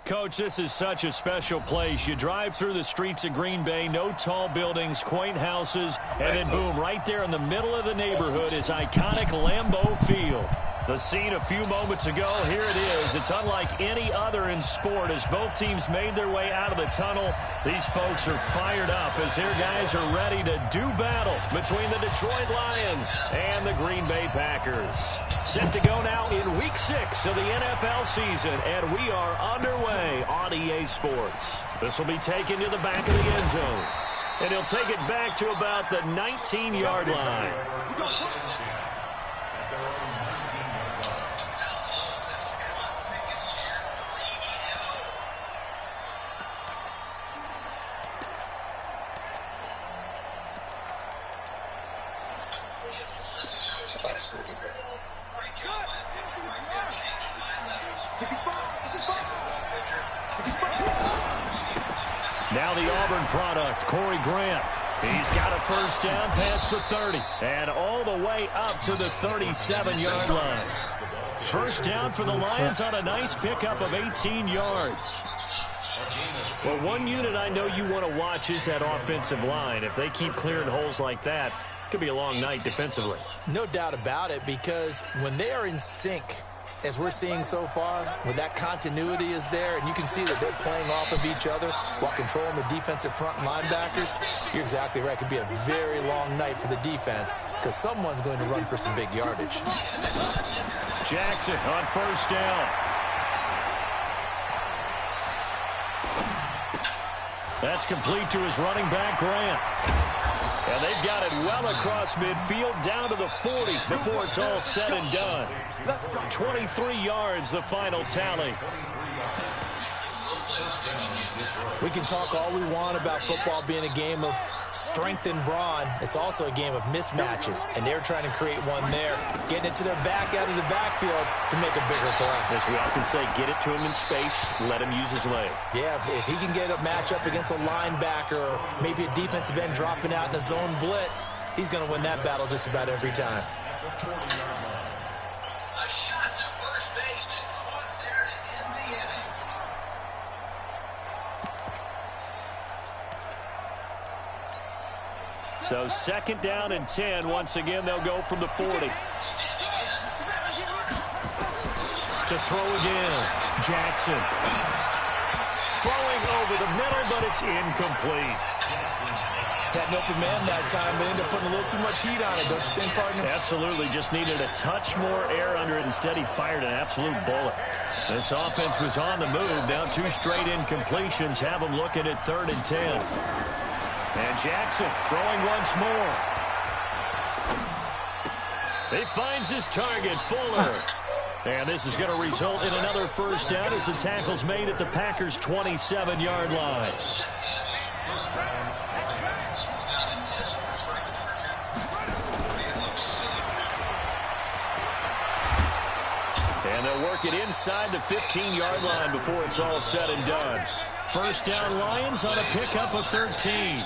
Coach, this is such a special place. You drive through the streets of Green Bay, no tall buildings, quaint houses, and then boom, right there in the middle of the neighborhood is iconic Lambeau Field. The scene a few moments ago, here it is. It's unlike any other in sport as both teams made their way out of the tunnel. These folks are fired up as their guys are ready to do battle between the Detroit Lions and the Green Bay Packers. Set to go now in Week 6 of the NFL season, and we are underway on EA Sports. This will be taken to the back of the end zone, and he'll take it back to about the 19-yard line. Now the Auburn product, Corey Grant. He's got a first down past the 30 and all the way up to the 37-yard line. First down for the Lions on a nice pickup of 18 yards. Well, one unit I know you want to watch is that offensive line. If they keep clearing holes like that, it could be a long night defensively. No doubt about it, because when they are in sync, as we're seeing so far, when that continuity is there, and you can see that they're playing off of each other while controlling the defensive front linebackers, you're exactly right. It could be a very long night for the defense because someone's going to run for some big yardage. Jackson on first down. That's complete to his running back, Grant. And they've got it well across midfield down to the 40 before it's all said and done. 23 yards, the final tally. We can talk all we want about football being a game of strength and brawn. It's also a game of mismatches, and they're trying to create one there, getting it to their back out of the backfield to make a bigger play. As we often say, get it to him in space, let him use his leg. Yeah, if he can get a matchup against a linebacker or maybe a defensive end dropping out in a zone blitz, he's going to win that battle just about every time. So second down and 10. Once again, they'll go from the 40. To throw again. Jackson. Throwing over the middle, but it's incomplete. Had an open man that time, but ended up putting a little too much heat on it, don't you think, partner? Absolutely. Just needed a touch more air under it. Instead, he fired an absolute bullet. This offense was on the move. Now 2 straight incompletions have them looking at 3rd and 10. And Jackson throwing once more. He finds his target, Fuller. And this is going to result in another first down as the tackle's made at the Packers' 27-yard line. And they'll work it inside the 15-yard line before it's all said and done. First down Lions on a pickup of 13.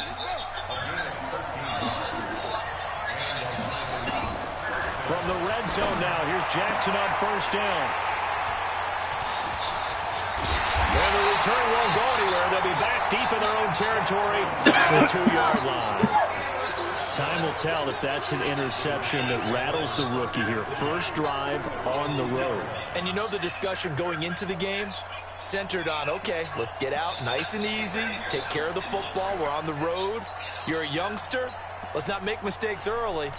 From the red zone now, here's Jackson on first down. And the return won't go anywhere. They'll be back deep in their own territory at the 2-yard line. Time will tell if that's an interception that rattles the rookie here. First drive on the road. And you know the discussion going into the game? Centered on, okay, let's get out nice and easy, take care of the football, we're on the road, you're a youngster, let's not make mistakes early.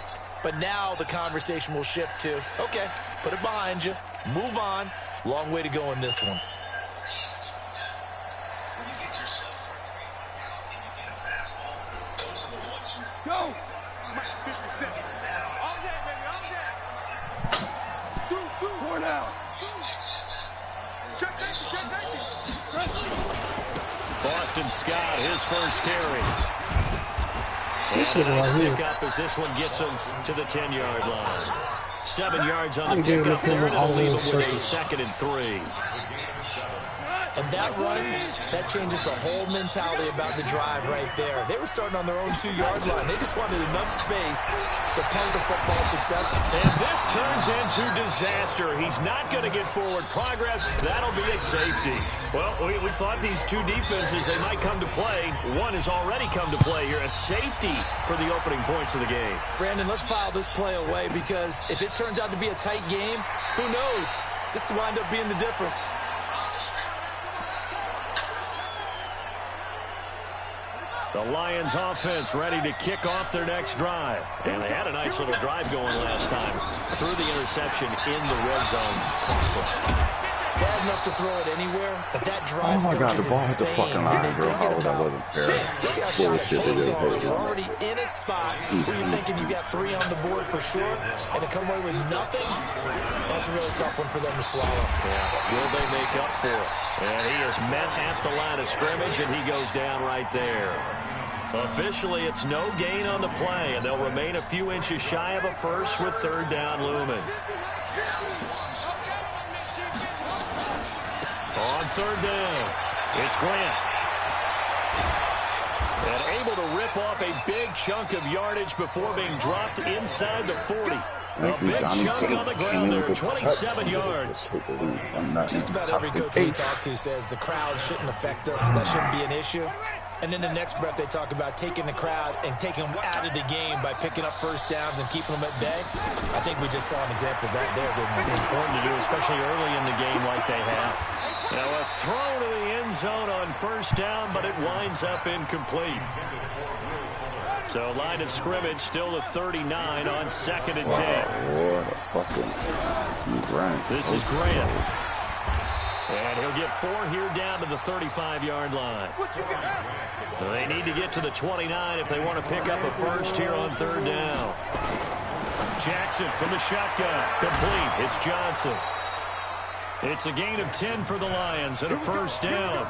But now the conversation will shift to, okay, put it behind you, move on, long way to go in this one. Go! All day, baby, all day! Four down. Boston Scott, his first carry. This is Nice right here. pickup as this one gets him to the 10-yard line. 7 yards on the I'm giving pickup him there, and all it'll leave those him with a circles. 2nd and 3. And that run, that changes the whole mentality about the drive right there. They were starting on their own 2-yard line. They just wanted enough space to punt the football successfully. And this turns into disaster. He's not going to get forward progress. That'll be a safety. Well, we thought these two defenses, they might come to play. One has already come to play here. A safety for the opening points of the game. Brandon, let's file this play away because if it turns out to be a tight game, who knows? This could wind up being the difference. The Lions offense ready to kick off their next drive. And they had a nice little drive going last time. Threw the interception in the red zone. Bad enough to throw it anywhere, but that drive coach is insane. And they did get about, they got shot at points already. You're already in a spot where you're thinking you got 3 on the board for sure, and to come away with nothing, that's a really tough one for them to swallow. Yeah, will they make up for it? And he is met at the line of scrimmage, and he goes down right there. Officially, it's no gain on the play, and they'll remain a few inches shy of a first with third down looming. On third down, it's Grant. And able to rip off a big chunk of yardage before being dropped inside the 40. A big chunk on the ground there, 27 yards. Just about every coach we talk to says the crowd shouldn't affect us. That shouldn't be an issue. And in the next breath, they talk about taking the crowd and taking them out of the game by picking up first downs and keeping them at bay. I think we just saw an example of that there, didn't we? Important to do, especially early in the game like they have. Now a throw to the end zone on first down, but it winds up incomplete. So line of scrimmage still at 39 on 2nd and 10. What a fucking Grant. This is Grant. And he'll get 4 here down to the 35-yard line. So they need to get to the 29 if they want to pick up a first here on third down. Jackson from the shotgun. Complete. It's Johnson. It's a gain of 10 for the Lions and a first down.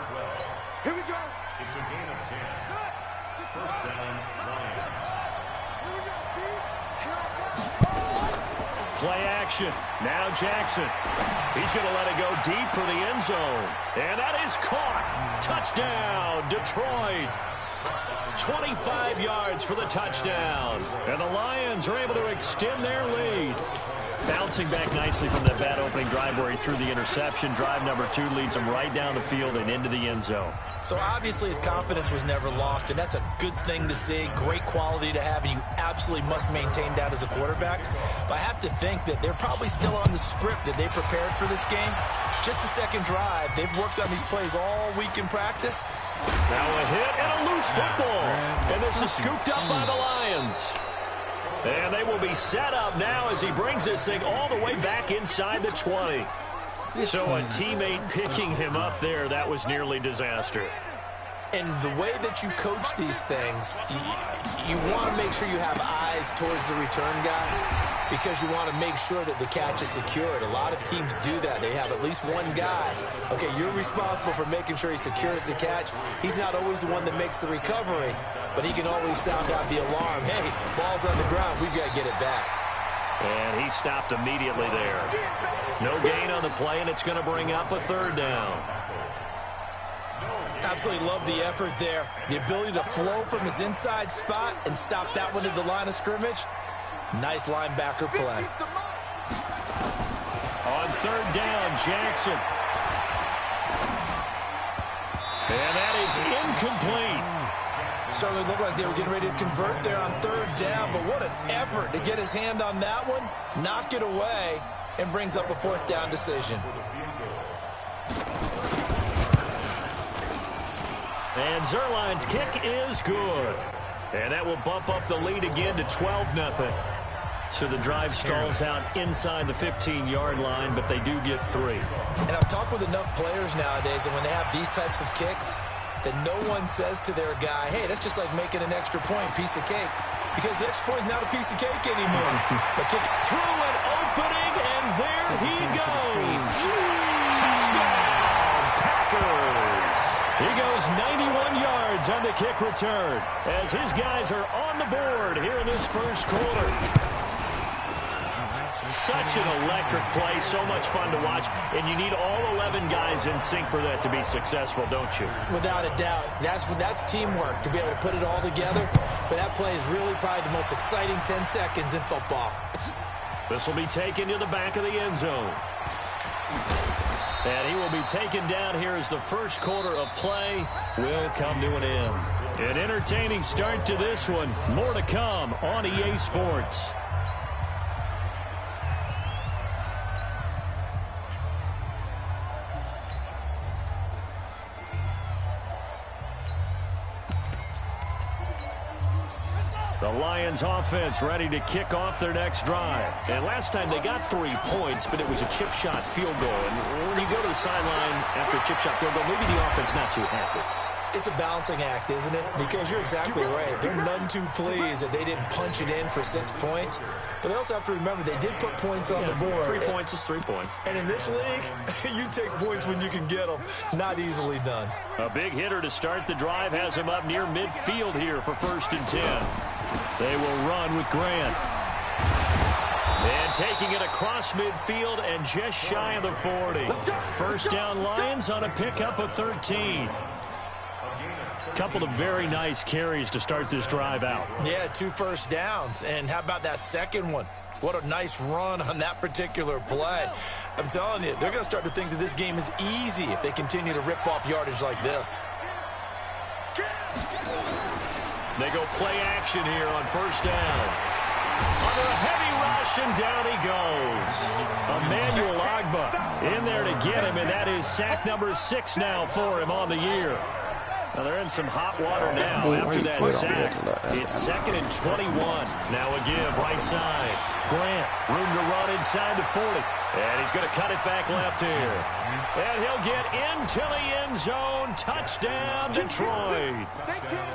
Here we go. It's a gain of 10. First down, Lions. Play action. Now Jackson. He's going to let it go deep for the end zone. And that is caught. Touchdown, Detroit. 25 yards for the touchdown. And the Lions are able to extend their lead. Bouncing back nicely from that bad opening drive where he threw the interception. Drive number 2 leads him right down the field and into the end zone. So obviously his confidence was never lost, and that's a good thing to see. Great quality to have, and you absolutely must maintain that as a quarterback. But I have to think that they're probably still on the script that they prepared for this game. Just the second drive. They've worked on these plays all week in practice. Now a hit and a loose football. And this is scooped up by the Lions. And they will be set up now as he brings this thing all the way back inside the 20. So a teammate picking him up there, that was nearly disaster. And the way that you coach these things, you want to make sure you have eyes towards the return guy because you want to make sure that the catch is secured. A lot of teams do that. They have at least one guy. Okay, you're responsible for making sure he secures the catch. He's not always the one that makes the recovery, but he can always sound out the alarm. Hey, ball's on the ground. We've got to get it back. And he stopped immediately there. No gain on the play, and it's going to bring up a third down. Absolutely love the effort there. The ability to flow from his inside spot and stop that one at the line of scrimmage. Nice linebacker play. On third down, Jackson. And that is incomplete. Certainly looked like they were getting ready to convert there on third down, but what an effort to get his hand on that one, knock it away, and brings up a fourth down decision. And Zerline's kick is good. And that will bump up the lead again to 12-0. So the drive stalls out inside the 15-yard line, but they do get 3. And I've talked with enough players nowadays, and when they have these types of kicks, that no one says to their guy, hey, that's just like making an extra point, piece of cake. Because the extra point is not a piece of cake anymore. The kick through an opening, and there he goes. Touchdown, Packers. He goes 91 yards on the kick return as his guys are on the board here in this first quarter. such an electric play, so much fun to watch, and you need all 11 guys in sync for that to be successful, don't you? Without a doubt. That's teamwork, to be able to put it all together. But that play is really probably the most exciting 10 seconds in football. This will be taken to the back of the end zone. And he will be taken down here as the first quarter of play will come to an end. An entertaining start to this one. More to come on EA Sports. The Lions offense ready to kick off their next drive. And last time they got 3 points, but it was a chip shot field goal. And when you go to the sideline after a chip shot field goal, maybe the offense not too happy. It's a balancing act, isn't it? Because you're exactly right. They're none too pleased that they didn't punch it in for 6 points. But they also have to remember they did put points on the board. 3 points is 3 points. And in this league, you take points when you can get them. Not easily done. A big hitter to start the drive has him up near midfield here for 1st and 10. They will run with Grant. And taking it across midfield and just shy of the 40. First down Lions on a pickup of 13. Couple of very nice carries to start this drive out. Yeah, 2 first downs. And how about that second one? What a nice run on that particular play. I'm telling you, they're going to start to think that this game is easy if they continue to rip off yardage like this. They go play action here on first down. Under a heavy rush, and down he goes. Emmanuel Ogbah in there to get him, and that is sack number 6 now for him on the year. Now they're in some hot water now after that sack. It's 2nd and 21. Now a give right side. Grant, room to run inside the 40. And he's going to cut it back left here. And he'll get into the end zone. Touchdown, Detroit.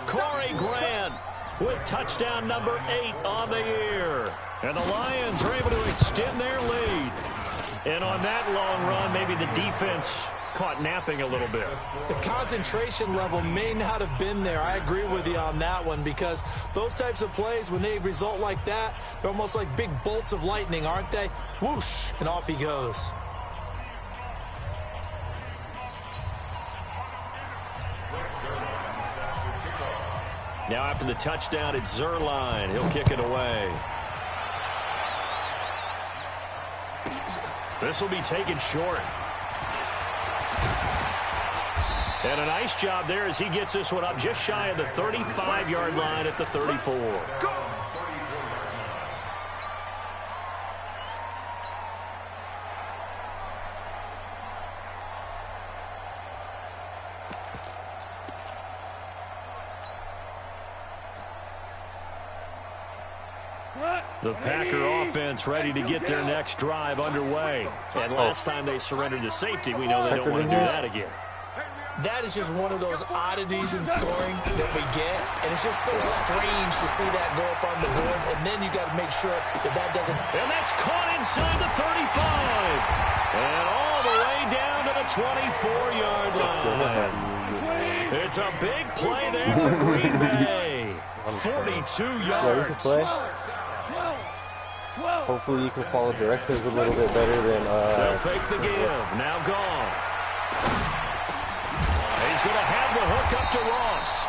Corey Grant with touchdown number 8 on the year. And the Lions are able to extend their lead. And on that long run, maybe the defense caught napping a little bit. The concentration level may not have been there. I agree with you on that one, because those types of plays, when they result like that, they're almost like big bolts of lightning, aren't they? Whoosh, and off he goes. Now after the touchdown, it's Zerline. He'll kick it away. This will be taken short. And a nice job there as he gets this one up just shy of the 35-yard line at the 34. The Packer offense ready to get their next drive underway. And last time they surrendered to safety, we know they don't want to do that again. That is just one of those oddities in scoring that we get, and it's just so strange to see that go up on the board, and then you got to make sure that that doesn't... And that's caught inside the 35, and all the way down to the 24-yard line. It's a big play there for Green Bay. 42 yards. Hopefully you can follow directions a little bit better than... They'll fake the give. Now Goff. He's going to have the hook up to Ross.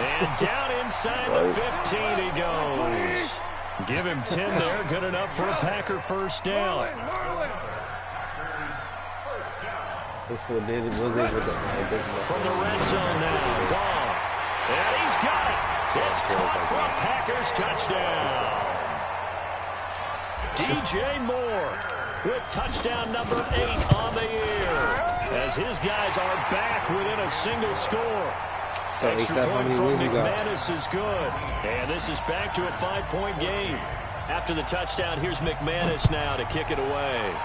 And down inside the 15 he goes. Give him 10 there. Good enough for a Packer first down. This one did was able to... From the red zone now, Goff. And he's got it. It's caught for a Packers touchdown. DJ Moore with touchdown number 8 on the year. As his guys are back within a single score. Extra point from McManus is good. And this is back to a 5-point game. After the touchdown, here's McManus now to kick it away.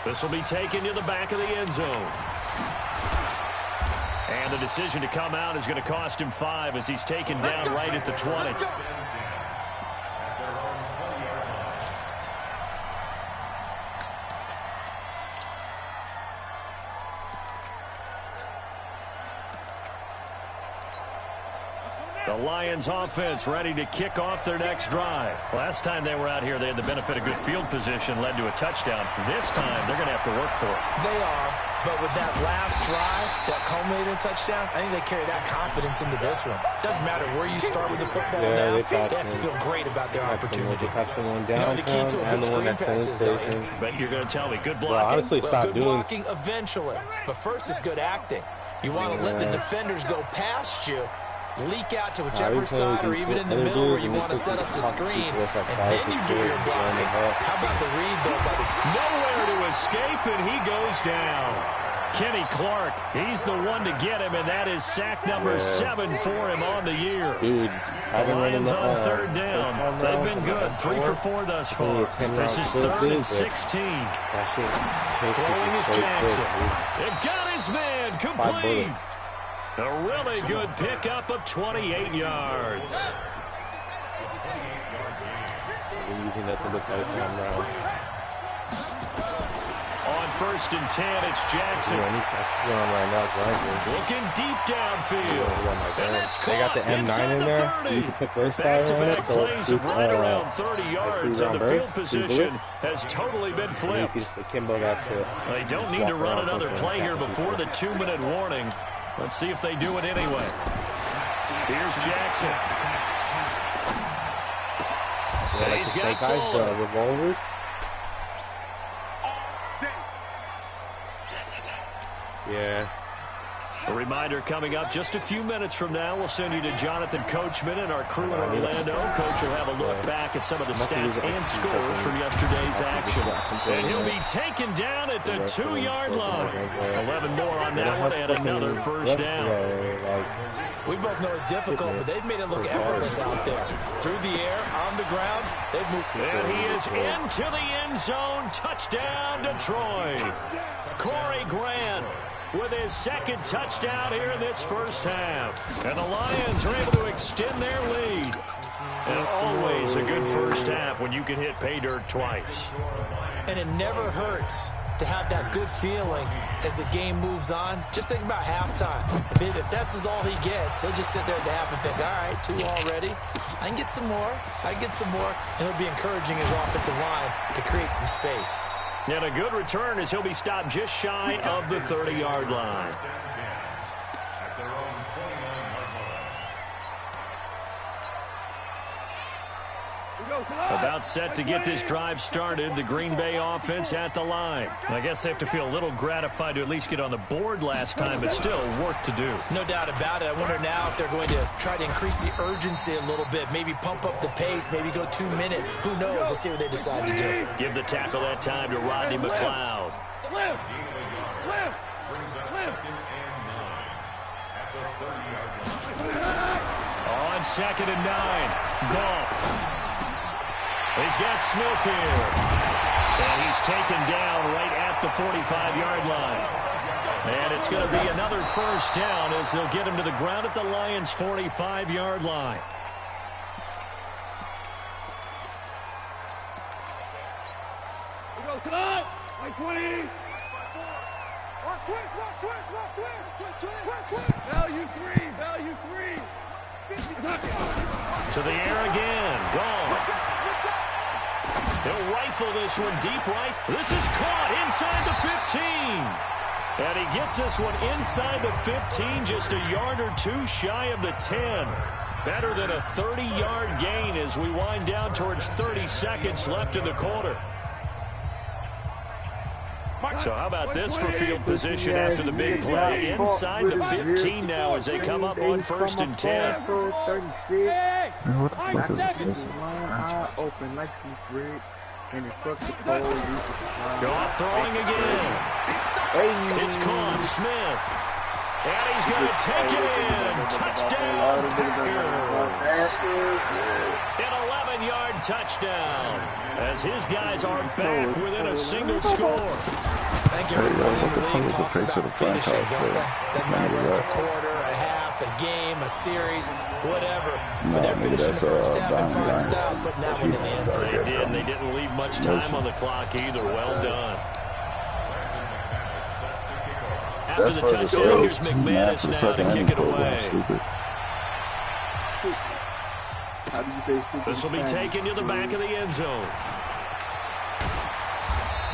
This will be taken to the back of the end zone. And the decision to come out is going to cost him 5 as he's taken down right at the 20. The The Lions offense ready to kick off their next drive. Last time they were out here, they had the benefit of good field position, led to a touchdown. This time, they're going to have to work for it. They are, but with that last drive, that culminating touchdown, I think they carry that confidence into this one. Doesn't matter where you start with the football now, they have to feel great about their opportunity. You know the key to a good screen pass is, don't you? But you're going to tell me, good blocking? Well, honestly, good blocking eventually, but first is good acting. You want to let the defenders go past you, leak out to whichever side or even in the middle where you want to set up the screen, and then you do your blocking. How about the read, though, buddy? Nowhere to escape, and he goes down. Kenny Clark, he's the one to get him, and that is sack number 7 for him on the year. Dude, the Lions on third down. They've been good, 3 for 4 thus far. This is 3rd and 16. Throwing is Jackson. It got his man complete. A really good pickup of 28 yards. Using that to look like him On 1st and 10, it's Jackson. Looking deep downfield. And that's caught. They got the M9 in there. You can put those back-to-back plays of right around 30 yards, and the field position has totally been flipped. They don't need to run another play here before the 2-minute warning. Let's see if they do it anyway. Here's Jackson. And he's got Fuller. Yeah. A reminder coming up just a few minutes from now. We'll send you to Jonathan Coachman and our crew in Orlando. Coach will have a look back at some of the stats and scores from yesterday's action. And he'll be taken down at the 2-yard line. 11 more on that one and another first down. We both know it's difficult, but they've made it look effortless out there. Through the air, on the ground, they've moved. And he is into the end zone. Touchdown, Detroit. Corey Grant with his 2nd touchdown here in this first half. And the Lions are able to extend their lead. And always a good first half when you can hit pay dirt twice. And it never hurts to have that good feeling as the game moves on. Just think about halftime. If that's all he gets, he'll just sit there at the half and think, all right, 2 already. I can get some more. I can get some more. And he'll be encouraging his offensive line to create some space. And a good return as he'll be stopped just shy of the 30-yard line. About set to get this drive started, the Green Bay offense at the line. I guess they have to feel a little gratified to at least get on the board last time, but still work to do. No doubt about it. I wonder now if they're going to try to increase the urgency a little bit, maybe pump up the pace, maybe go 2-minute. Who knows? Let's see what they decide to do. Give the tackle that time to Rodney McLeod. On 2nd and 9, Goff. He's got Smith here. And he's taken down right at the 45-yard line. And it's going to be another first down as they'll get him to the ground at the Lions' 45-yard line. We go tonight. 20. Watch twist. Value 3. To the air again. Gone. He'll rifle this one deep right. This is caught inside the 15. And he gets this one inside the 15, just a yard or 2 shy of the 10. Better than a 30-yard gain as we wind down towards 30 seconds left in the quarter. So how about this for field position after the big play? Inside the 15 now as they come up on 1st and 10. What the fuck is this? Open like Go off throwing again. It's caught. Smith. And he's going to take it in. Touchdown, Packers. An 11-yard touchdown as his guys are back within a single score. Thank you. What the fuck is the face of the franchise, bro? That matter it's a quarter, a half, a game, a series, whatever. But they're finishing the first half in fine style, putting that one in the end zone. They did, and they didn't leave much time on the clock either. Well done. After the touchdown, here's McManus now to kick it away. How do you say stupid? This will be taken to the back of the end zone.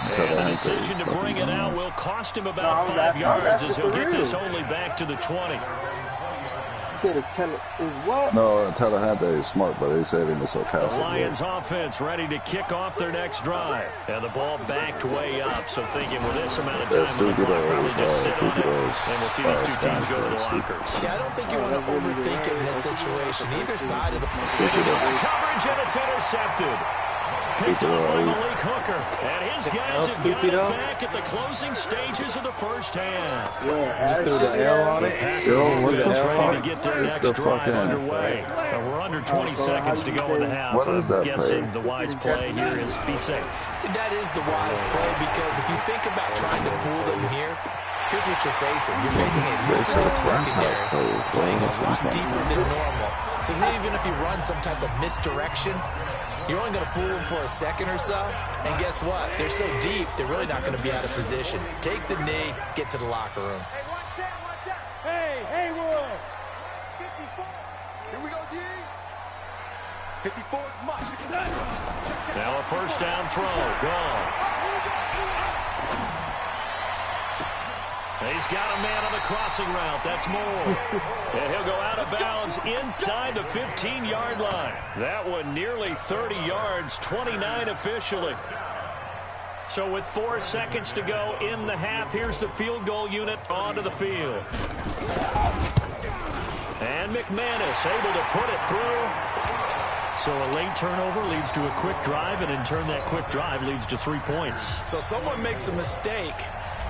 And the decision to bring it out will cost him about 5 yards as he'll get this only back to the 20. No, Tallahassee is smart, but they said in the sarcastic. The Lions offense ready to kick off their next drive. And the ball backed way up, so thinking with this amount of time on the clock, probably just sit on it. And we'll see these two teams go to the lockers. Yeah, I don't think you want to overthink it in this situation. Either side of the coverage, and it's intercepted. Picked up by Malik Hooker. And his guys have got it back at the closing stages of the first half. Just threw the L on it. Offense ready to get their next drive underway. We're under 20 seconds to go in the half. I'm guessing the wise play here is be safe. That is the wise play, because if you think about trying to fool them here, here's what you're facing. You're facing a massive secondary playing a lot deeper than normal. So even if you run some type of misdirection, you're only going to fool them for a second or so. And guess what? They're so deep, they're really not going to be out of position. Take the knee, get to the locker room. Hey, watch out. Hey, Will. 54. Here we go, D. 54, Mike. Now a first down throw. Gone. He's got a man on the crossing route. That's Moore. And he'll go out of bounds inside the 15-yard line. That one nearly 30 yards, 29 officially. So with 4 seconds to go in the half, here's the field goal unit onto the field. And McManus able to put it through. So a late turnover leads to a quick drive, and in turn that quick drive leads to 3 points. So someone makes a mistake.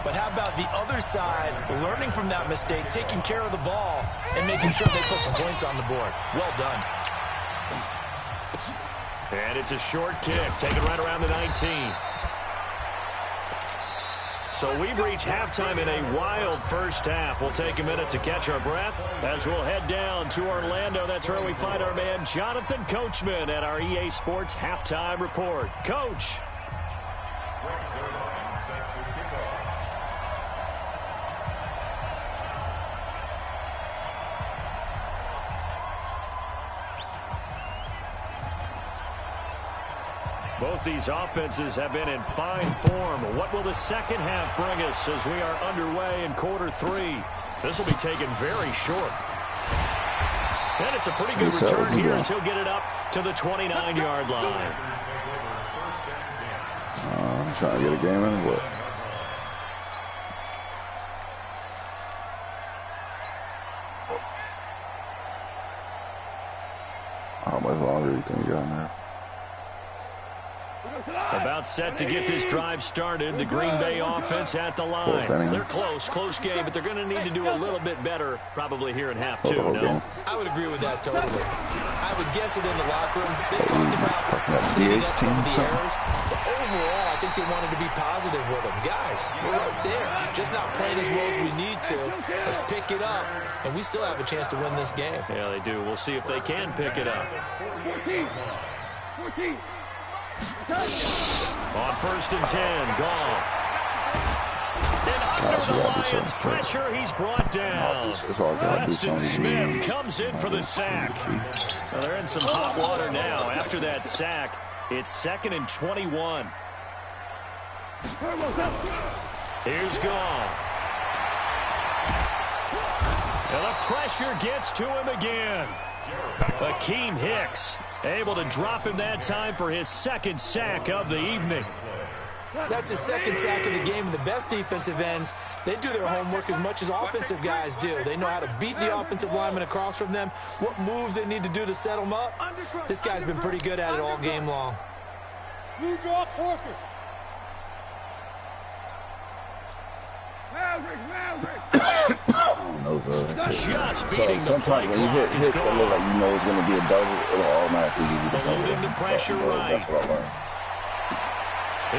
But how about the other side, learning from that mistake, taking care of the ball, and making sure they put some points on the board. Well done. And it's a short kick, taken right around the 19. So we've reached halftime in a wild first half. We'll take a minute to catch our breath as we'll head down to Orlando. That's where we find our man Jonathan Coachman at our EA Sports Halftime Report. Coach. Both these offenses have been in fine form. What will the second half bring us as we are underway in quarter 3? This will be taken very short. And it's a pretty good return here as he'll get it up to the 29-yard line. I'm trying to get a game in, but how much longer do you think you got now? About set to get this drive started. The Green Bay offense at the line. They're close game, but they're going to need to do a little bit better probably here in half 2. No? I would agree with that totally. I would guess it in the locker room. They talked about cleaning up some of the errors, but overall, I think they wanted to be positive with them. Guys, we're right there. Just not playing as well as we need to. Let's pick it up, and we still have a chance to win this game. Yeah, they do. We'll see if they can pick it up. 14. On first and 10, Goff. And under the Lions' pressure, he's brought down. Preston Smith comes in for the sack. Well, they're in some hot water now. After that sack, it's 2nd and 21. Here's Goff. And the pressure gets to him again. Akeem Hicks able to drop him that time for his 2nd sack of the evening. That's his 2nd sack of the game, and the best defensive ends, they do their homework as much as offensive guys do. They know how to beat the offensive lineman across from them, what moves they need to do to set them up. This guy's been pretty good at it all game long. Blue draw Corker. Just beating the play when you hit hits that look like you know it's going to be a double, it'll automatically give you the double. Eluding the pressure right. That's what I learned.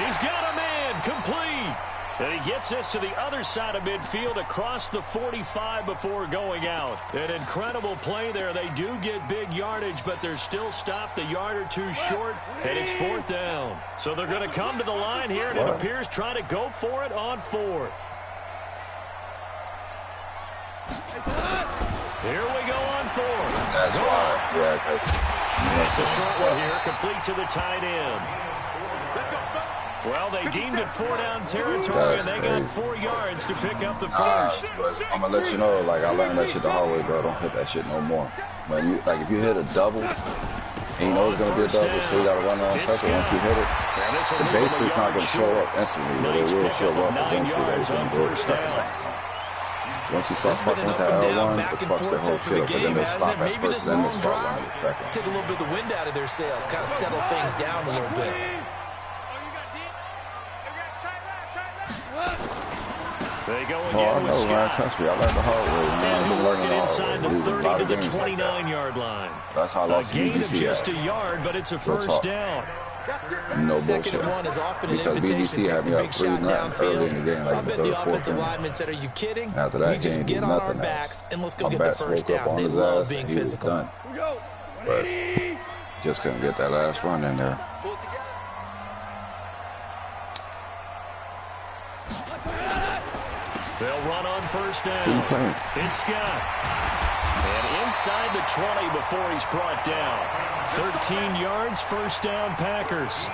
He's got a man complete. And he gets this to the other side of midfield across the 45 before going out. An incredible play there. They do get big yardage, but they're still stopped a yard or two short, and it's 4th down. So they're going to come to the line here, and it appears trying to go for it on 4th. Here we go on 4th. That's why. Yeah, It's a short one here, complete to the tight end. Well, they deemed it 4-down territory, and they got 4 yards to pick up the first. But I'm going to let you know, like, I learned that shit the hard way, bro. Don't hit that shit no more. When you, like, if you hit a double, and you know it's going to be a double, so you got to run around circle. Once you hit it, the base is not going to show up instantly, but it will show up eventually. That it's going to go second. Once you start fucking with that L1, it fucks that whole shit up, but then they stop at first, then they start running at second. Take a little bit of the wind out of their sails, kind of settle things down a little bit. They go again with Scott. Trust me, I learned the hard way. And he'll work it inside the 30 to the 29-yard line. That's how I lost a gain of just a yard, but it's a first down. No Second and one is often an invitation to take the big shot downfield. I bet the offensive lineman said, are you kidding? We just get on our backs and let's go get the first down. They love being physical. But just couldn't get that last run in there. They'll run on first down. It's Scott. And inside the 20 before he's brought down. 13 yards, first down, Packers.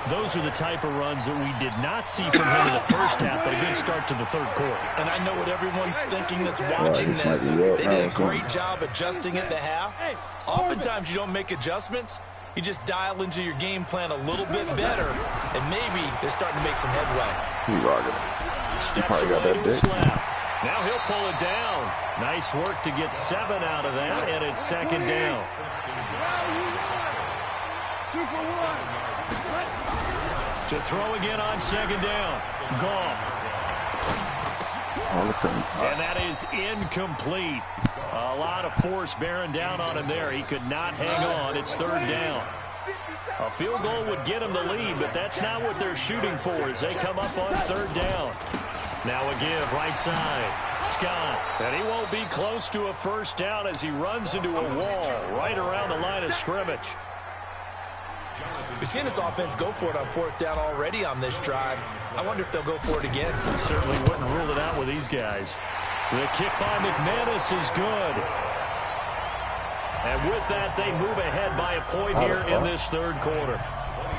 Those are the type of runs that we did not see from him in the first half, but a good start to the third quarter. And I know what everyone's thinking that's watching this. They did a great job adjusting at the half. Oftentimes you don't make adjustments. You just dial into your game plan a little bit better, and maybe they're starting to make some headway. He rocking. He probably got that dick. Now he'll pull it down. Nice work to get 7 out of that, and it's second down. To throw again on second down. Goff. And that is incomplete. A lot of force bearing down on him there. He could not hang on. It's third down. A field goal would get him the lead, but that's not what they're shooting for as they come up on third down. Now a give right side. Scott. And he won't be close to a first down as he runs into a wall right around the line of scrimmage. We've seen this offense go for it on fourth down already on this drive. I wonder if they'll go for it again. Certainly wouldn't rule it out with these guys. The kick by McManus is good. And with that, they move ahead by a point here in this third quarter.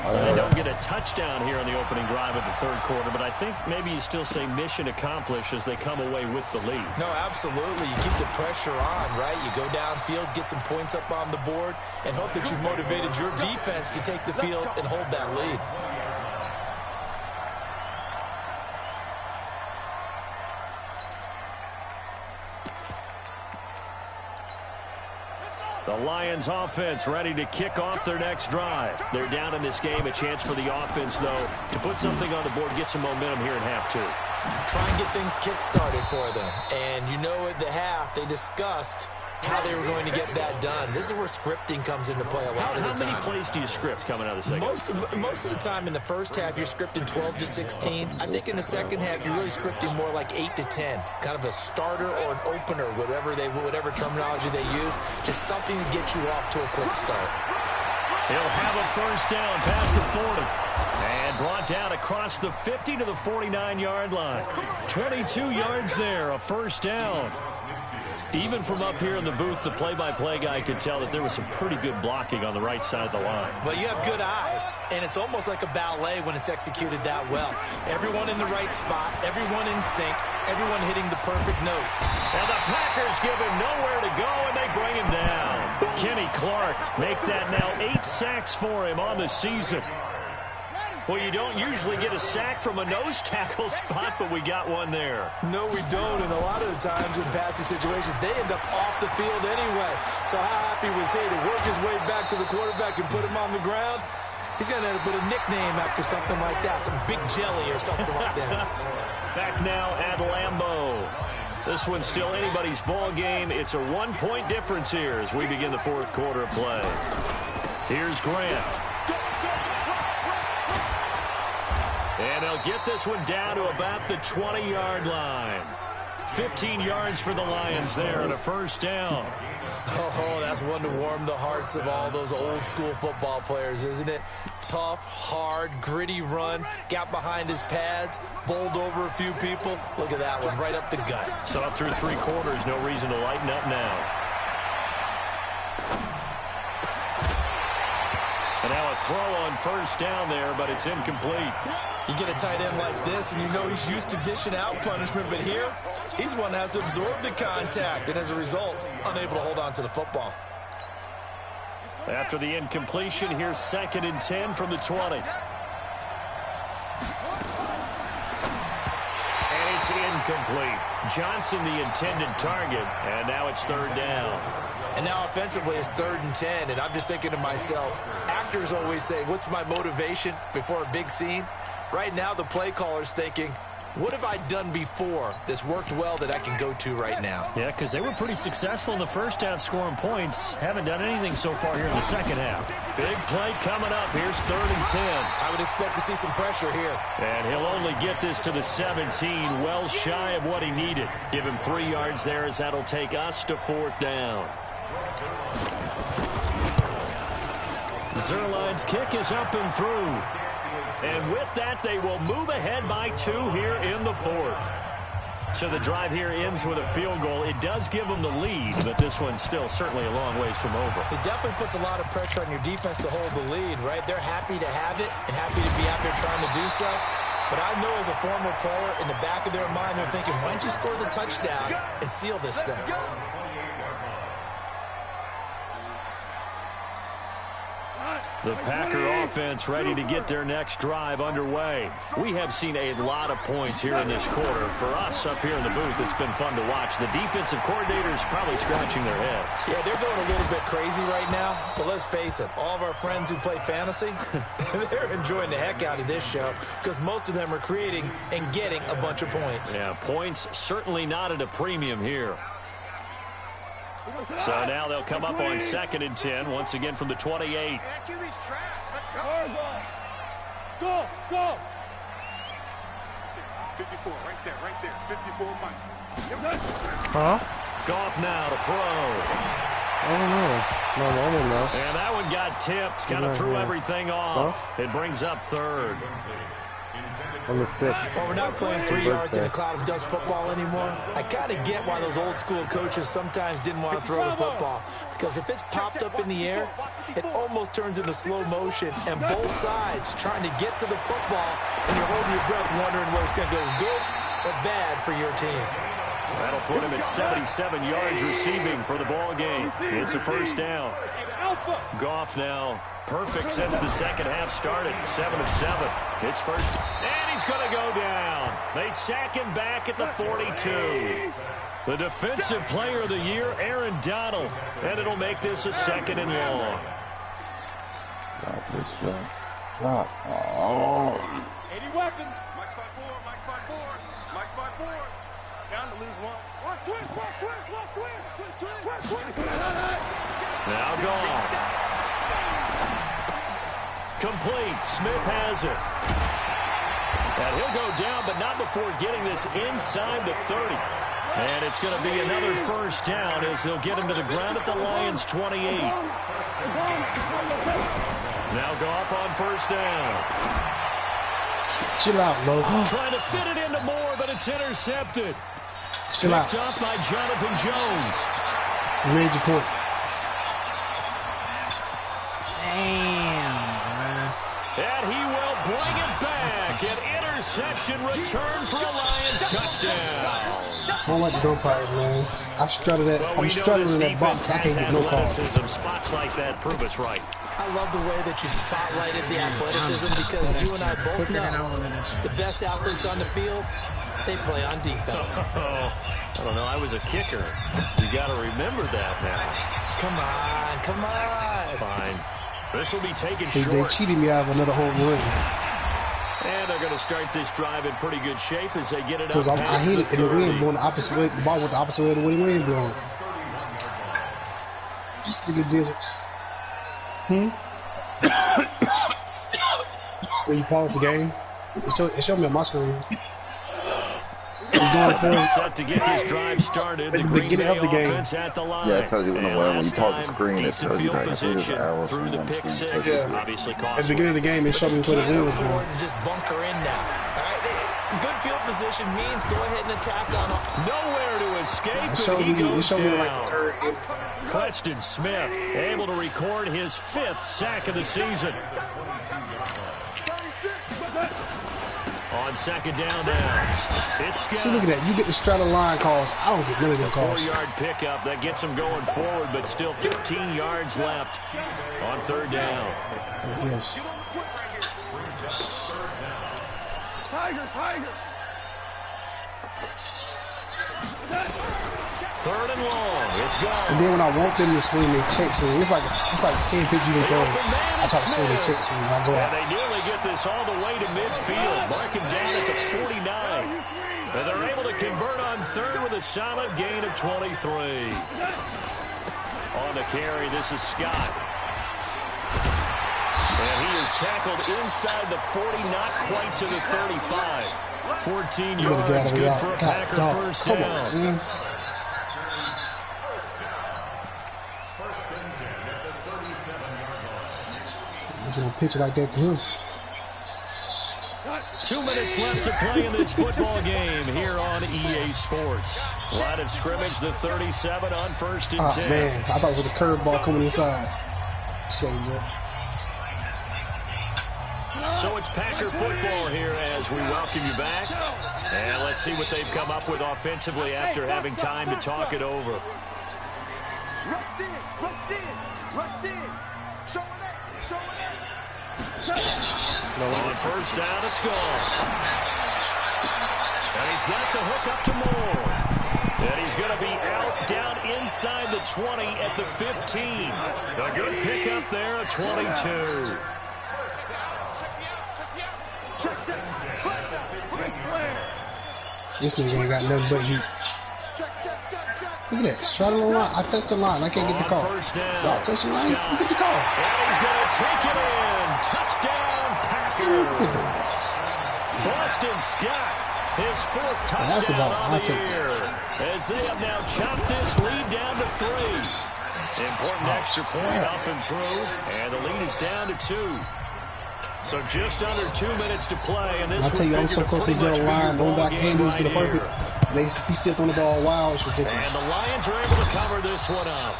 They don't get a touchdown here on the opening drive of the third quarter, but I think maybe you still say mission accomplished as they come away with the lead. No, absolutely. You keep the pressure on, right? You go downfield, get some points up on the board, and hope that you've motivated your defense to take the field and hold that lead. The Lions offense ready to kick off their next drive. They're down in this game. A chance for the offense, though, to put something on the board, get some momentum here in half two. Try and get things kick-started for them. And you know at the half, they discussed how they were going to get that done. This is where scripting comes into play a lot of the time. How many plays do you script coming out of the second? Most of the time in the first half, you're scripting 12 to 16. I think in the second half, you're really scripting more like 8 to 10. Kind of a starter or an opener, whatever terminology they use. Just something to get you off to a quick start. He'll have a first down past the 40. And brought down across the 50 to the 49-yard line. 22 yards there, a first down. Even from up here in the booth, the play-by-play guy could tell that there was some pretty good blocking on the right side of the line. Well, you have good eyes, and it's almost like a ballet when it's executed that well. Everyone in the right spot, everyone in sync, everyone hitting the perfect notes. And the Packers give him nowhere to go, and they bring him down. Kenny Clark make that now 8 sacks for him on the season. Well, you don't usually get a sack from a nose tackle spot, but we got one there. No, we don't, and a lot of the times in passing situations, they end up off the field anyway. So how happy was he to work his way back to the quarterback and put him on the ground? He's going to have to put a nickname after something like that, some Big Jelly or something like that. Back now at Lambeau. This one's still anybody's ball game. It's a 1-point difference here as we begin the fourth quarter of play. Here's Grant. And they'll get this one down to about the 20-yard line. 15 yards for the Lions there and a first down. Oh, that's one to warm the hearts of all those old-school football players, isn't it? Tough, hard, gritty run. Got behind his pads, bowled over a few people. Look at that one, right up the gut. So up through 3 quarters, no reason to lighten up now. throw on first down there, but it's incomplete. You get a tight end like this, and you know he's used to dishing out punishment, but here, he's one that has to absorb the contact, and as a result, unable to hold on to the football. After the incompletion, here's 2nd and 10 from the 20. And it's incomplete. Johnson, the intended target, and now it's 3rd down. And now offensively, it's 3rd and 10, and I'm just thinking to myself, actors always say, what's my motivation before a big scene? Right now, the play caller's thinking, what have I done before that's worked well that I can go to right now? Yeah, because they were pretty successful in the first half scoring points. Haven't done anything so far here in the second half. Big play coming up. Here's 3rd and 10. I would expect to see some pressure here. And he'll only get this to the 17, well shy of what he needed. Give him 3 yards there as that'll take us to 4th down. Zerline's kick is up and through. And with that, they will move ahead by 2 here in the 4th. So the drive here ends with a field goal. It does give them the lead, but this one's still certainly a long ways from over. It definitely puts a lot of pressure on your defense to hold the lead, right? They're happy to have it and happy to be out there trying to do so. But I know as a former player, in the back of their mind, they're thinking, why don't you score the touchdown and seal this thing? The Packer offense ready to get their next drive underway. We have seen a lot of points here in this quarter. For us up here in the booth, it's been fun to watch. The defensive coordinators probably scratching their heads. Yeah, they're going a little bit crazy right now. But let's face it, all of our friends who play fantasy, they're enjoying the heck out of this show because most of them are creating and getting a bunch of points. Yeah, points certainly not at a premium here. So now they'll come up on 2nd and 10, once again from the 28. Go, go. 54, right there, 54 Mike. Huh? Goff now to throw. I don't know. No, I don't know. And that one got tipped, kind of threw everything off. Huh? It brings up 3rd. On the 6th. Well, we're not playing 3 yards in a cloud of dust football anymore. I kind of get why those old school coaches sometimes didn't want to throw the football. Because if it's popped up in the air, it almost turns into slow motion. And both sides trying to get to the football, and you're holding your breath wondering whether it's going to go good or bad for your team. That'll put him at 77 yards receiving for the ball game. It's a 1st down. Goff now perfect since the second half started. 7 of 7. It's first. And he's going to go down. They sack him back at the 42. The defensive player of the year, Aaron Donald. And it'll make this a 2nd and long. Drop this shot. Drop. Oh. 80 weapons. Mike 5-4, Mike 5-4, Mike 5-4. Down to lose 1. Watch twist, watch twist, watch twist, twist, twist, twist, twist. Now Goff. Complete. Smith has it. And he'll go down, but not before getting this inside the 30. And it's going to be another 1st down as they'll get him to the ground at the Lions' 28. Now Goff on 1st down. Chill out, Lo. Trying to fit it into Moore, but it's intercepted. Chill out. Picked up by Jonathan Jones. You made your point. And he will bring it back. An interception return for a Lions touchdown. I don't like these umpires, man. I'm struggling in that box. I can't get no call. Spots like that prove us right. I love the way that you spotlighted the athleticism because you and I both know the best athletes on the field, they play on defense. I don't know. I was a kicker. You got to remember that now. Come on. Fine. This will be taken They short. cheated me out of another home run. And they're going to start this drive in pretty good shape as they get it up Because I past hate the it in the 30. wind blowing the opposite way. The ball went the opposite way of the way the wind blowing. Just think of this. When you pause the game, it showed me on my screen. It's going for it. Set to get this drive started. At The the Green beginning Bay of the game. offense at the line. Yeah, it tells you when you pause the screen, it Decent tells you field like, I think it's an position hour through the from pick one screen. 6. Yeah. Obviously At the costly. beginning of the game, it showed me where the wind was Can't going. afford to just bunker in now. All right, good field position means go ahead and attack on them. Nowhere to escape, It showed and he me, goes like the down. third. Preston Smith able to record his 5th sack of the season. On second down now. It's Scott. See, look at that. You get the straddle line calls. I don't get none of them calls. 4-yard pickup. That gets them going forward, but still 15 yards left on third down. Yes. Third and long. It's gone. And then when I want them to swing, they check swing. It's like 10 pitches you can throw. I try to swing and check swing. I go out. And they nearly get this all the way to midfield. Mark him down at the 49. And they're able to convert on third with a solid gain of 23. On the carry, this is Scott. And he is tackled inside the 40, not quite to the 35. 14 yards, good for a Packer first down. Come on, man. You don't pitch it like that to him. 2 minutes left to play in this football game here on EA Sports. Line of scrimmage, the 37 on first and 10. Man, I thought it was a curveball coming inside. Change up. So it's Packer football here as we welcome you back. And let's see what they've come up with offensively after having time to talk it over. Rush in, rush in, rush in. Show it up, show it up. On first down, it's gone. And he's got the hook up to Moore. And he's going to be out down inside the 20 at the 15. A good pickup there, a 22. This nigga ain't got nothing but heat. Look at that. Straddle the line. I touched the line. I can't get the call. Y'all touch the line. You get the call. And he's going to take it in. Touchdown, Packers. Boston Scott, his fourth touchdown on the year. As they have now chopped this lead down to 3. Important extra point up and through. And the lead is down to 2. So just under 2 minutes to play. And this I tell you, I'm so close to the yellow line. The only guy can do is get a perfect. He still throwing the ball wild. It's ridiculous. And the Lions are able to cover this one up.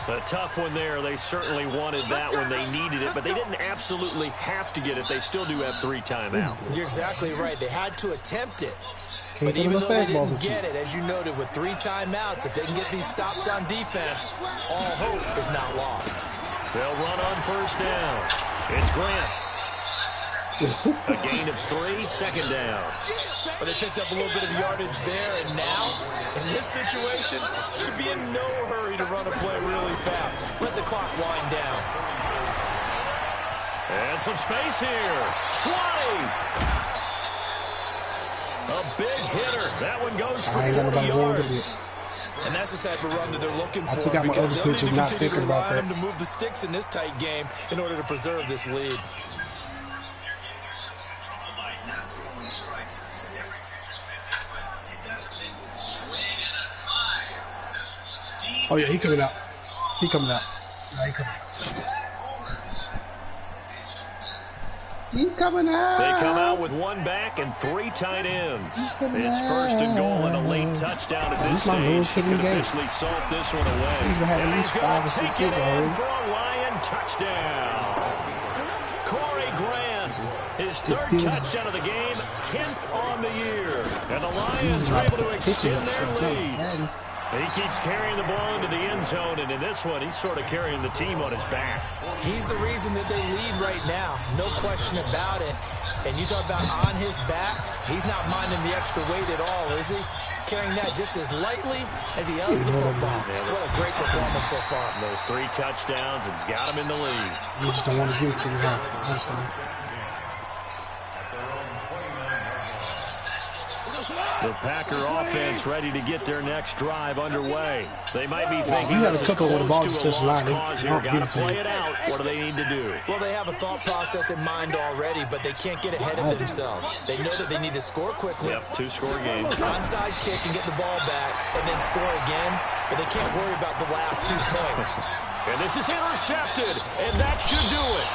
A tough one there. They certainly wanted that when they needed it, but they didn't absolutely have to get it. They still do have 3 timeouts. You're exactly right. They had to attempt it. Can't but even though they didn't get it, as you noted, with 3 timeouts, if they can get these stops on defense, all hope is not lost. They'll run on first down. It's Grant. A gain of 3, second down. But they picked up a little bit of yardage there, and now, in this situation, should be in no hurry to run a play really fast. Let the clock wind down. And some space here. 20. A big hitter. That one goes for 40 yards. And that's the type of run that they're looking for. I took out my other pitcher, not thinking about that. To move the sticks in this tight game in order to preserve this lead. Oh, yeah, he coming out. He coming out. Yeah, he coming out. He's coming out. They come out with 1 back and 3 tight ends. It's first and goal and a late touchdown at this stage. Could officially salt this one away. He's going to have at least 5 or 6 hits already. For a Lion touchdown. Corey Grant, his 3rd touchdown of the game, 10th on the year. And the Lions are able to extend their lead. He keeps carrying the ball into the end zone, and in this one, he's sort of carrying the team on his back. He's the reason that they lead right now, no question about it. And you talk about on his back, he's not minding the extra weight at all, is he? Carrying that just as lightly as he does the football. What a great performance so far. Those 3 touchdowns, and it's got him in the lead. You just don't want to give it to him. I understand. The Packer offense ready to get their next drive underway. They might be thinking you got a couple with the ball to touch the line. Got to play it out. What do they need to do? Well, they have a thought process in mind already, but they can't get ahead of themselves. They know that they need to score quickly. Yep, 2-score game. Onside kick and get the ball back and then score again, but they can't worry about the last 2 points. And this is intercepted, and that should do it.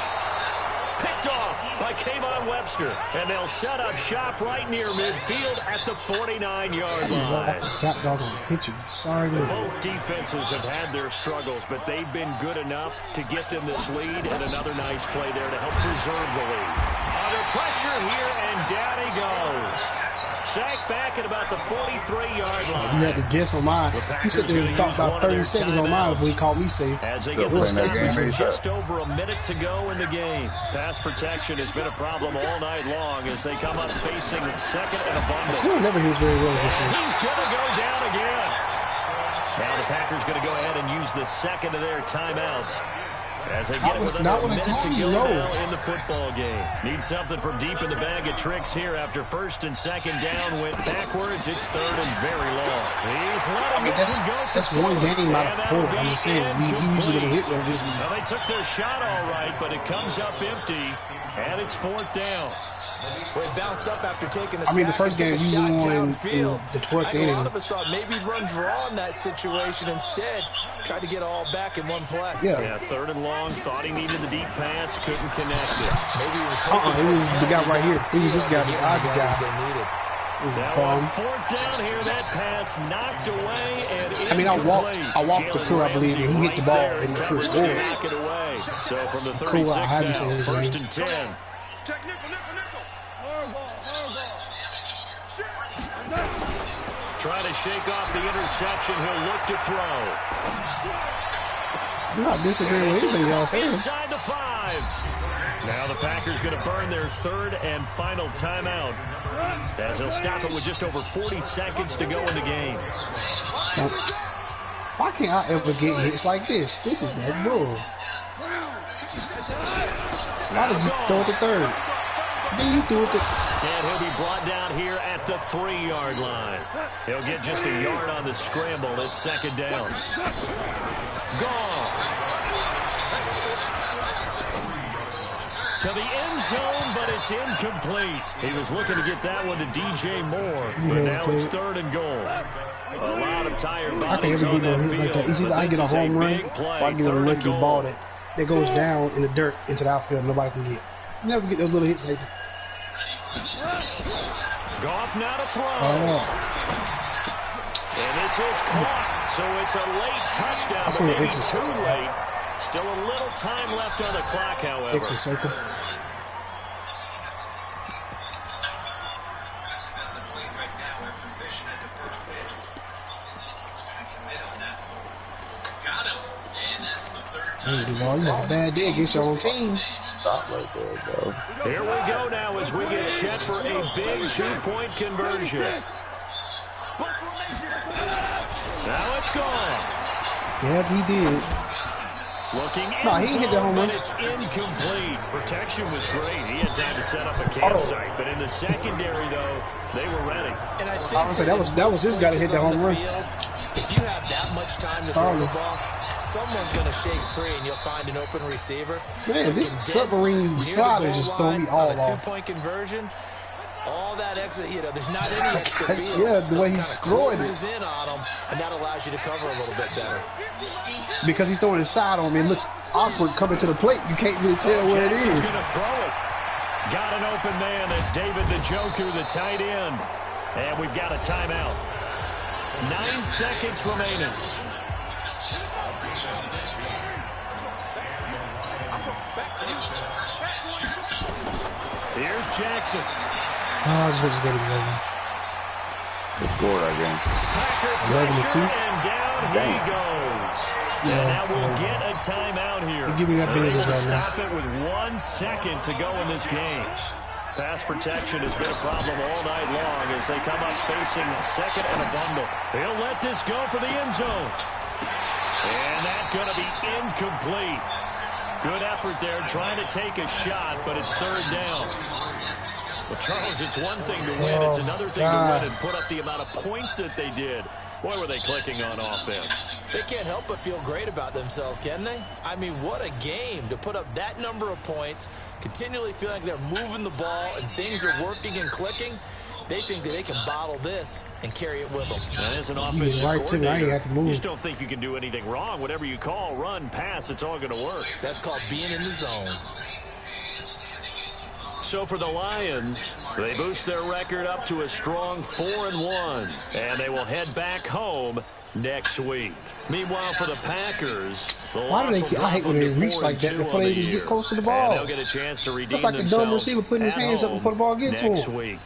Picked off by Kayvon Webster. And they'll set up shop right near midfield at the 49-yard line. Got dog on the pitcher. Sorry, man. Both defenses have had their struggles, but they've been good enough to get them this lead, and another nice play there to help preserve the lead. under pressure here, and down he goes. Sacked back at about the 43-yard line. You had to guess on mine. You said they thought about 30 seconds on mine when he called me safe. As they get the stop with just over a minute to go in the game. Pass protection has been a problem all night long as they come up facing second and a bundle. Cool never hits very well this week. He's going to go down again. Now the Packers going to go ahead and use the second of their timeouts. As they get it with under a minute to go now in the football game. Need something from deep in the bag of tricks here after first and second down went backwards. It's third and very long. He's letting this one go for that's one game out of four. I'm just saying, we usually doesn't hit well this week. Well, they took their shot all right, but it comes up empty, and it's fourth down. Well, it bounced up after taking a sack. I mean, the first game you won in the 12th inning. A lot of us thought maybe he'd run draw in that situation instead. Tried to get all back in one play. Yeah, third and long. Thought he needed the deep pass. Couldn't connect it. Maybe he was it was the guy right here. It was this guy, this odds guy. Now fourth down here. That pass knocked away and I mean, I walked the crew, I believe, and he hit the ball and the crew scored. Knock it away. So from the 36 now, first and 10. Check nickel. Trying to shake off the interception. He'll look to throw. I'm not disagreeing with anything y'all saying. Inside the 5. Now the Packers going to burn their third and final timeout as they'll stop it with just over 40 seconds to go in the game. Now, why can't I ever get hits like this? This is that bull. Why did you throw it to third? Then you threw it to... And he'll be brought down here at the 3-yard line. He'll get just a yard on the scramble. It's second down. Gone. To the end zone, but it's incomplete. He was looking to get that one to DJ Moore, but now it's third and goal. A lot of tired bodies on that field. Like that. It's either I get a home run or I get a lucky ball that goes down in the dirt into the outfield nobody can get. You never get those little hits like that. Goff now to throw. And this is caught, so it's a late touchdown. That's but maybe too late. Still a little time left on the clock, however. Exit circle. Hey, you have a bad day against your own team. Stop right there, bro. Here we go now as we get set for a big two-point conversion. Now it's gone. Yeah, he did. Looking no, he hit the home run. It's incomplete. Protection was great. He had time to set up a campsite, but in the secondary, though, they were ready. And I would say that was this guy that hit the home run. If you have that much time to throw the ball, someone's going to shake free, and you'll find an open receiver. Man, this submarine slider just threw me all off. Two-point conversion. All that extra, there's not any extra field. Yeah, the way he's throwing it. In on them, and that allows you to cover a little bit better. Because he's throwing his side on me, it looks awkward coming to the plate. You can't really tell where it is. Going to throw it. Got an open man. That's David Njoku, the tight end. And we've got a timeout. 9 seconds remaining. Here's Jackson. I just was getting over. They scored that game. 11-2. And down he goes. Yeah, and now we'll get a timeout here. Give me that business right now. Stop it with 1 second to go in this game. Pass protection has been a problem all night long as they come up facing second and a bundle. He'll let this go for the end zone. And that's going to be incomplete. Good effort there trying to take a shot, but it's third down. Well, Charles, it's one thing to win. It's another thing to win and put up the amount of points that they did. Boy, were they clicking on offense. They can't help but feel great about themselves, can they? I mean, what a game to put up that number of points, continually feeling like they're moving the ball and things are working and clicking. They think that they can bottle this and carry it with them. And as an offensive coordinator, you just don't think you can do anything wrong. Whatever you call, run, pass, it's all going to work. That's called being in the zone. So for the Lions, they boost their record up to a strong 4-1, and they will head back home next week. Meanwhile, for the Packers, the why do they? I hate when they reach like that before they even get close to the ball. And they'll get a chance to redeem It's like a dumb receiver putting his hands up before the ball gets to him. Next week.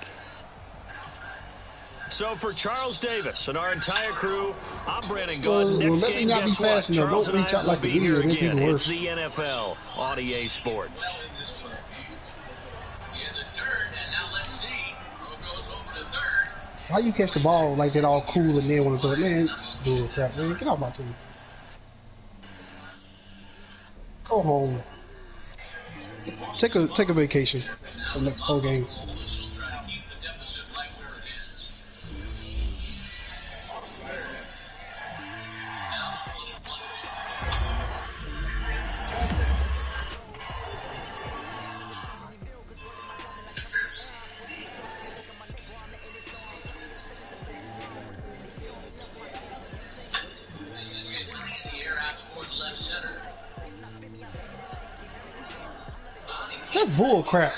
So for Charles Davis and our entire crew, I'm Brandon Gunn. Next let me not be fast enough. Don't reach out like the idiot. It's even worse. It's the NFL on EA Sports. Why you catch the ball like that all cool and then want to throw it? Man, it's bull crap, man. Get off my team. Go home. Take a vacation for the next 4 games. That's bull crap.